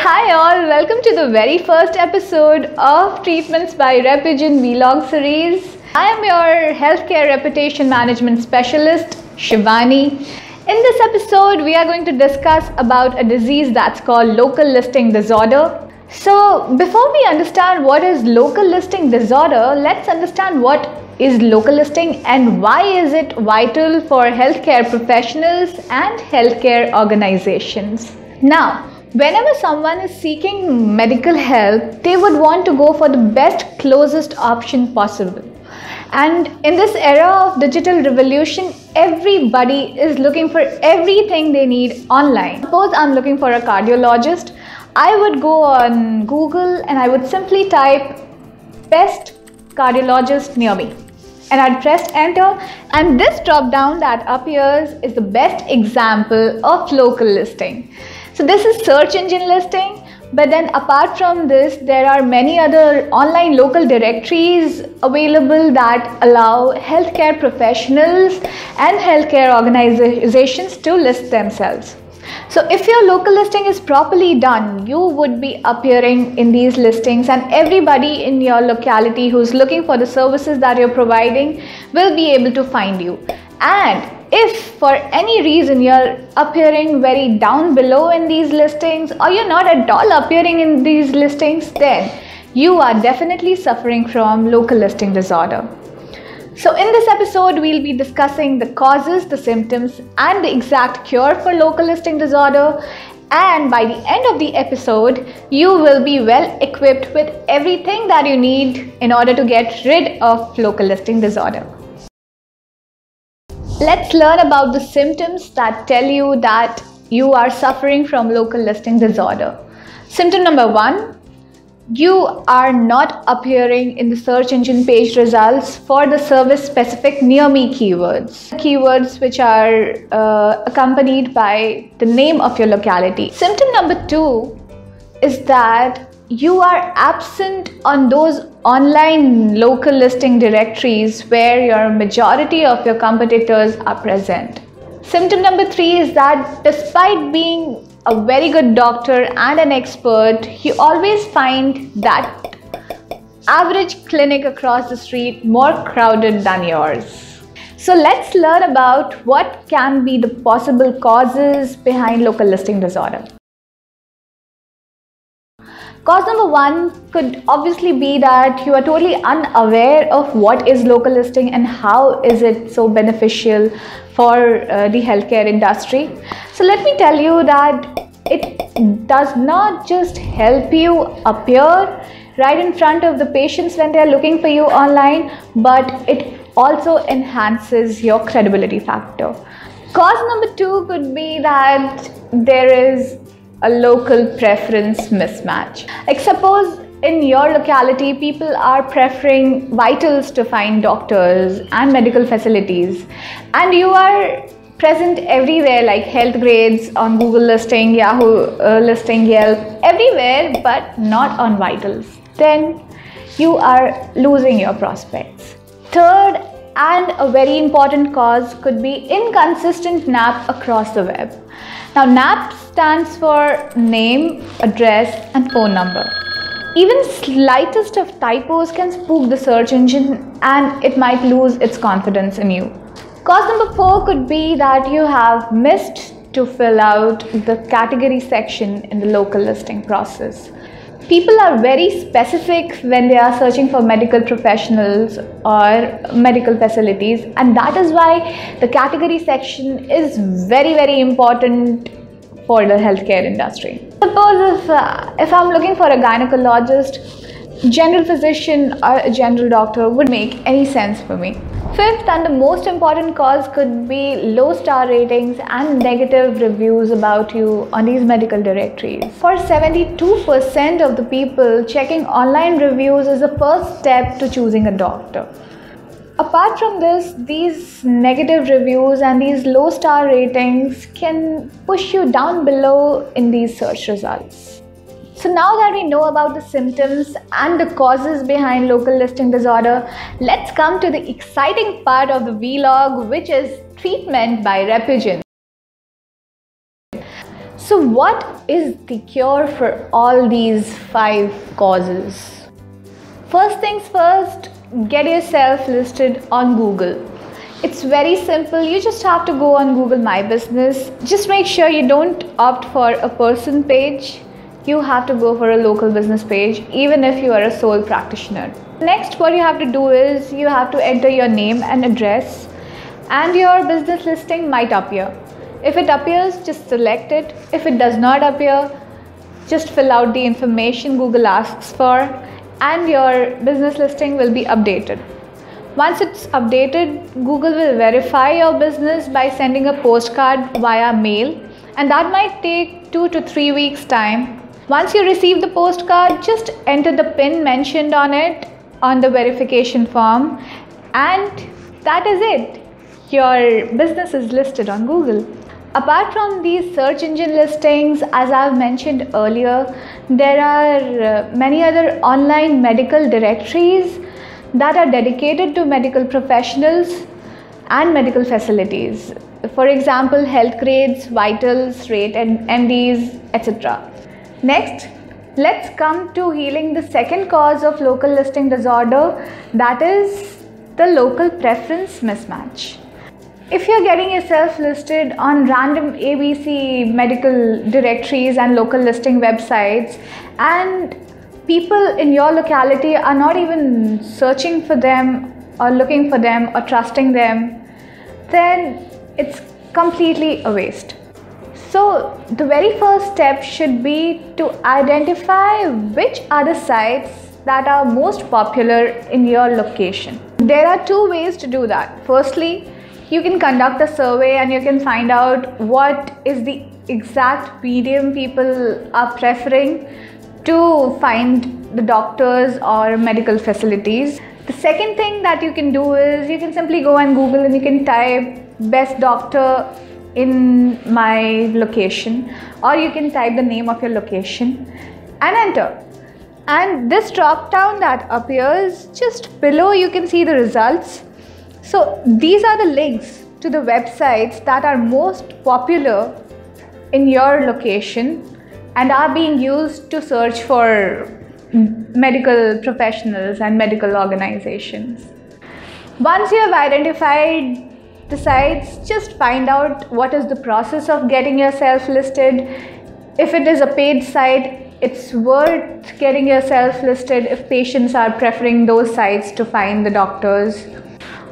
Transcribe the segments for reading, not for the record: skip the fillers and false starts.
Hi all, welcome to the very first episode of Treatments by Repugen vlog series. I am your healthcare reputation management specialist, Shivani. In this episode, we are going to discuss about a disease that's called local listing disorder. So before we understand what is local listing disorder, let's understand what is local listing and why is it vital for healthcare professionals and healthcare organizations. Now, whenever someone is seeking medical help, they would want to go for the best, closest option possible. And in this era of digital revolution, everybody is looking for everything they need online. Suppose I'm looking for a cardiologist. I would go on Google and I would simply type best cardiologist near me. And I'd press enter, and this drop down that appears is the best example of local listing. So this is search engine listing, but then apart from this, there are many other online local directories available that allow healthcare professionals and healthcare organizations to list themselves. So if your local listing is properly done, you would be appearing in these listings, and everybody in your locality who's looking for the services that you're providing will be able to find you. And if for any reason you're appearing very down below in these listings, or you're not at all appearing in these listings, then you are definitely suffering from local listing disorder. So in this episode, we'll be discussing the causes, the symptoms, and the exact cure for local listing disorder. And by the end of the episode, you will be well equipped with everything that you need in order to get rid of local listing disorder. Let's learn about the symptoms that tell you that you are suffering from local listing disorder. Symptom number 1. You are not appearing in the search engine page results for the service specific near me keywords. Keywords which are accompanied by the name of your locality. Symptom number 2 is that you are absent on those online local listing directories where your majority of your competitors are present. Symptom number 3 is that despite being a very good doctor and an expert, you always find that average clinic across the street more crowded than yours. So let's learn about what can be the possible causes behind local listing disorder. Cause number 1 could obviously be that you are totally unaware of what is local listing and how is it so beneficial for the healthcare industry. So let me tell you that it does not just help you appear right in front of the patients when they are looking for you online, but it also enhances your credibility factor. Cause number 2 could be that there is a local preference mismatch. Like suppose in your locality, people are preferring vitals to find doctors and medical facilities, and you are present everywhere like health grades on Google listing, Yahoo listing, Yelp, everywhere, but not on vitals. Then you are losing your prospects. Third, and a very important cause could be inconsistent NAP across the web. Now NAP stands for name, address and phone number. Even slightest of typos can spook the search engine and it might lose its confidence in you. Cause number 4 could be that you have missed to fill out the category section in the local listing process. People are very specific when they are searching for medical professionals or medical facilities, and that is why the category section is very important for the healthcare industry. Suppose if I'm looking for a gynecologist, general physician or a general doctor would make any sense for me. Fifth and the most important cause could be low star ratings and negative reviews about you on these medical directories. For 72% of the people, checking online reviews is the first step to choosing a doctor. Apart from this, these negative reviews and these low star ratings can push you down below in these search results. So now that we know about the symptoms and the causes behind local listing disorder, let's come to the exciting part of the vlog, which is treatment by Repugen. So what is the cure for all these 5 causes? First things first, get yourself listed on Google. It's very simple. You just have to go on Google My Business. Just make sure you don't opt for a person page. You have to go for a local business page, even if you are a sole practitioner. Next, what you have to do is you have to enter your name and address, and your business listing might appear. If it appears, just select it. If it does not appear, just fill out the information Google asks for, and your business listing will be updated. Once it's updated, Google will verify your business by sending a postcard via mail, and that might take 2 to 3 weeks time. Once you receive the postcard, just enter the PIN mentioned on it on the verification form, and that is it. Your business is listed on Google. Apart from these search engine listings, as I've mentioned earlier, there are many other online medical directories that are dedicated to medical professionals and medical facilities. For example, Healthgrades, Vitals, Rate and MDs, etc. Next, let's come to healing the second cause of local listing disorder, that is the local preference mismatch. If you're getting yourself listed on random ABC medical directories and local listing websites, and people in your locality are not even searching for them or looking for them or trusting them, then it's completely a waste. So the very first step should be to identify which are the sites that are most popular in your location. There are 2 ways to do that. Firstly, you can conduct a survey and you can find out what is the exact medium people are preferring to find the doctors or medical facilities. The second thing that you can do is you can simply go on Google and you can type best doctor in my location, or you can type the name of your location and enter. And this drop down that appears just below, you can see the results. So these are the links to the websites that are most popular in your location and are being used to search for medical professionals and medical organizations. Once you have identified the sites, just find out what is the process of getting yourself listed. If it is a paid site, it's worth getting yourself listed if patients are preferring those sites to find the doctors.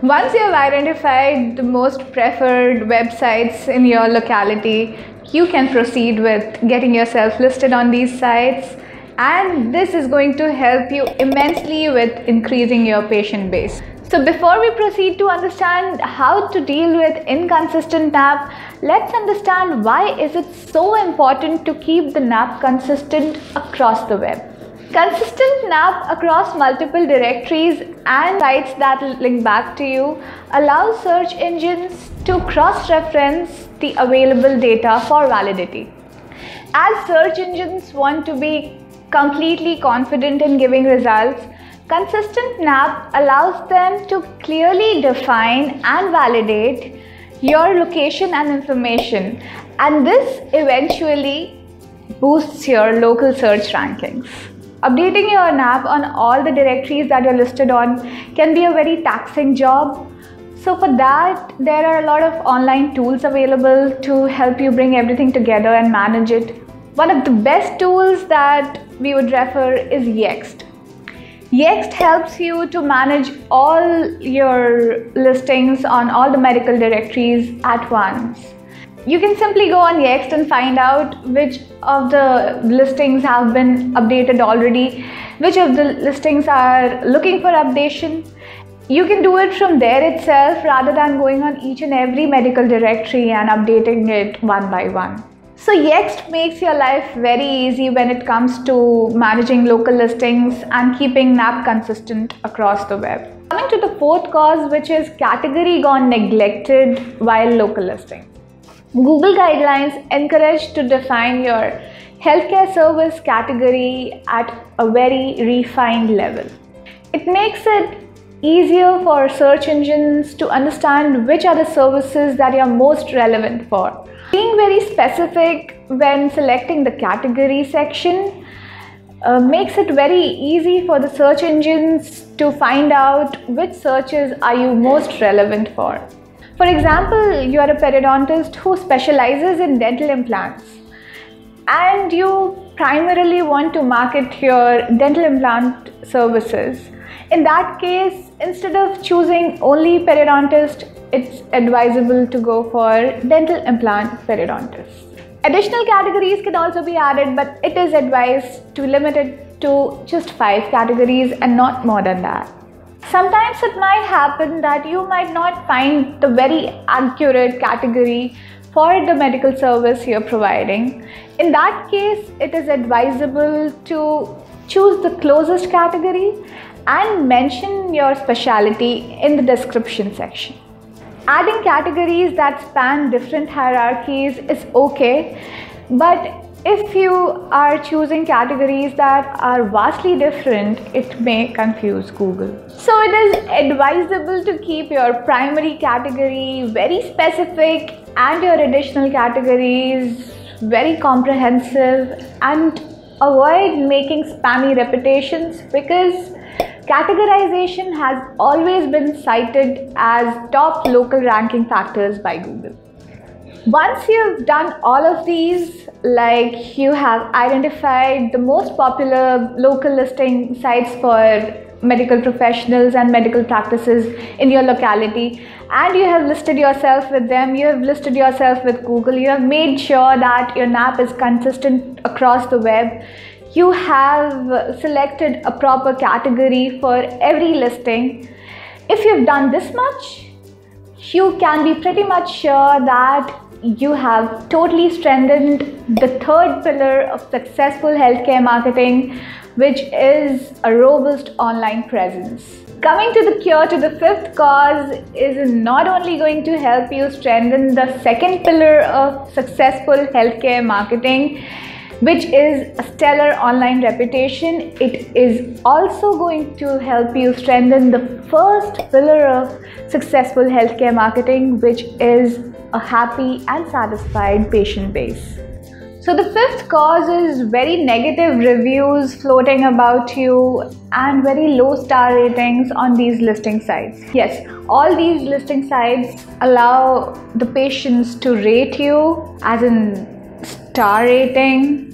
Once you have identified the most preferred websites in your locality, you can proceed with getting yourself listed on these sites, and this is going to help you immensely with increasing your patient base. So before we proceed to understand how to deal with inconsistent NAP, let's understand why is it so important to keep the NAP consistent across the web. Consistent NAP across multiple directories and sites that link back to you allows search engines to cross-reference the available data for validity. As search engines want to be completely confident in giving results, consistent NAP allows them to clearly define and validate your location and information, and this eventually boosts your local search rankings. Updating your NAP on all the directories that you're listed on can be a very taxing job. So for that, there are a lot of online tools available to help you bring everything together and manage it. One of the best tools that we would refer is Yext. Yext helps you to manage all your listings on all the medical directories at once. You can simply go on Yext and find out which of the listings have been updated already, which of the listings are looking for updation. You can do it from there itself rather than going on each and every medical directory and updating it one by one. So Yext makes your life very easy when it comes to managing local listings and keeping NAP consistent across the web. Coming to the fourth cause, which is category gone neglected while local listing. Google guidelines encourage to define your healthcare service category at a very refined level. It makes it easier for search engines to understand which are the services that you're most relevant for. Being very specific when selecting the category section makes it very easy for the search engines to find out which searches are you most relevant for. For example, you are a periodontist who specializes in dental implants and you primarily want to market your dental implant services. In that case, instead of choosing only periodontist, it's advisable to go for dental implant periodontist. Additional categories can also be added, but it is advised to limit it to just 5 categories and not more than that. Sometimes it might happen that you might not find the very accurate category for the medical service you're providing. In that case, it is advisable to choose the closest category and mention your specialty in the description section. Adding categories that span different hierarchies is okay, but if you are choosing categories that are vastly different, it may confuse Google. So it is advisable to keep your primary category very specific and your additional categories very comprehensive, and avoid making spammy repetitions, because categorization has always been cited as top local ranking factors by Google. Once you've done all of these, like you have identified the most popular local listing sites for medical professionals and medical practices in your locality, and you have listed yourself with them, you have listed yourself with Google, you have made sure that your NAP is consistent across the web, you have selected a proper category for every listing. If you've done this much, you can be pretty much sure that you have totally strengthened the third pillar of successful healthcare marketing, which is a robust online presence. Coming to the cure to the fifth cause is not only going to help you strengthen the second pillar of successful healthcare marketing, which is a stellar online reputation, it is also going to help you strengthen the first pillar of successful healthcare marketing, which is a happy and satisfied patient base. So the fifth cause is very negative reviews floating about you and very low star ratings on these listing sites. Yes, all these listing sites allow the patients to rate you as in star rating,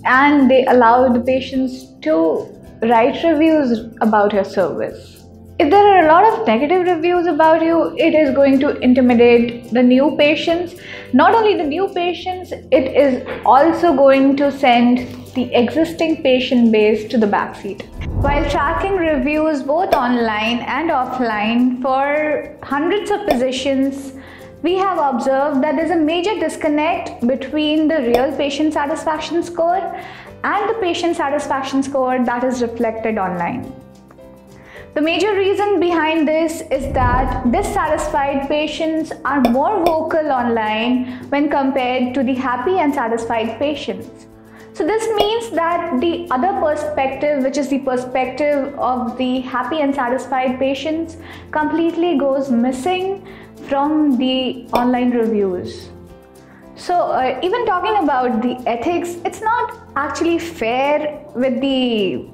and they allow the patients to write reviews about your service. If there are a lot of negative reviews about you, it is going to intimidate the new patients. Not only the new patients, it is also going to send the existing patient base to the backseat. While tracking reviews both online and offline for hundreds of physicians, we have observed that there's a major disconnect between the real patient satisfaction score and the patient satisfaction score that is reflected online. The major reason behind this is that dissatisfied patients are more vocal online when compared to the happy and satisfied patients. So this means that the other perspective, which is the perspective of the happy and satisfied patients, completely goes missing from the online reviews. So even talking about the ethics, it's not actually fair with the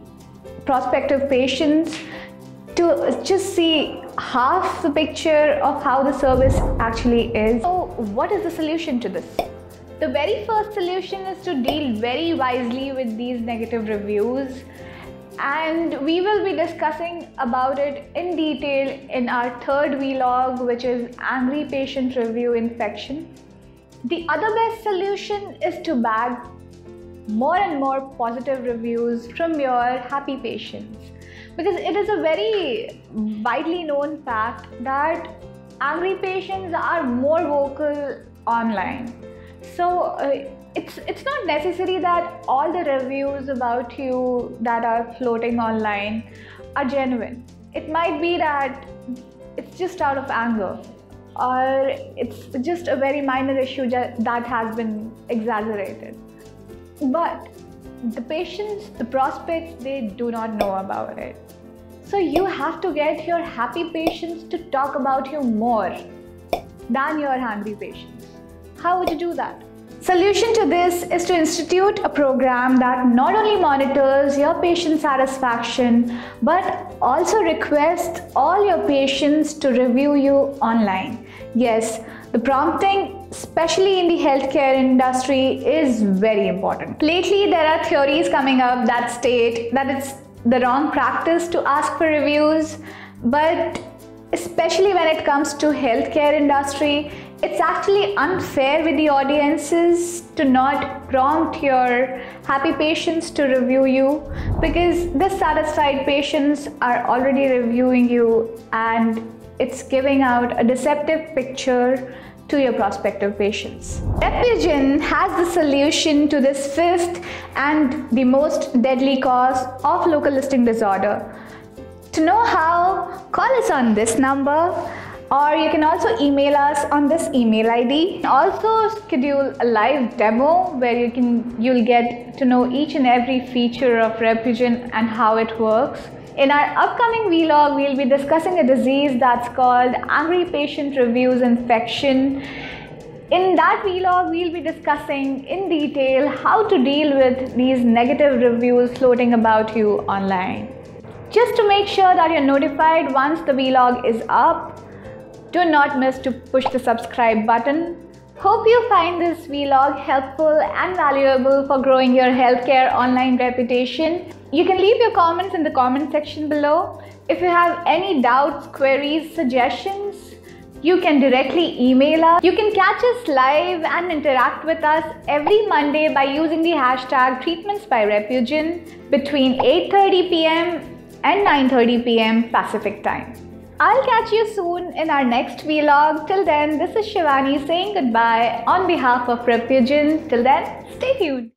prospective patients to just see half the picture of how the service actually is. So what is the solution to this? The very first solution is to deal very wisely with these negative reviews, and we will be discussing about it in detail in our third vlog, which is Angry Patient Review Infection. The other best solution is to bag more and more positive reviews from your happy patients, because it is a very widely known fact that angry patients are more vocal online. So it's not necessary that all the reviews about you that are floating online are genuine. It might be that it's just out of anger, or it's just a very minor issue that has been exaggerated. But the patients, the prospects, they do not know about it. So you have to get your happy patients to talk about you more than your angry patients. How would you do that? Solution to this is to institute a program that not only monitors your patient satisfaction but also requests all your patients to review you online. Yes, the prompting, especially in the healthcare industry, is very important. Lately, there are theories coming up that state that it's the wrong practice to ask for reviews, but especially when it comes to healthcare industry, it's actually unfair with the audiences to not prompt your happy patients to review you, because dissatisfied patients are already reviewing you and it's giving out a deceptive picture to your prospective patients. Repugen has the solution to this fifth and the most deadly cause of local listing disorder. To know how, call us on this number, or you can also email us on this email ID. Also schedule a live demo where you'll get to know each and every feature of Repugen and how it works. In our upcoming vlog, we'll be discussing a disease that's called angry patient reviews infection. In that vlog, we'll be discussing in detail how to deal with these negative reviews floating about you online. Just to make sure that you're notified once the vlog is up, do not miss to push the subscribe button. Hope you find this vlog helpful and valuable for growing your healthcare online reputation. You can leave your comments in the comment section below. If you have any doubts, queries, suggestions, you can directly email us. You can catch us live and interact with us every Monday by using the hashtag Treatments by Repugen between 8:30 p.m. and 9:30 p.m. Pacific time. I'll catch you soon in our next vlog. Till then, this is Shivani saying goodbye on behalf of Repugen. Till then, stay tuned.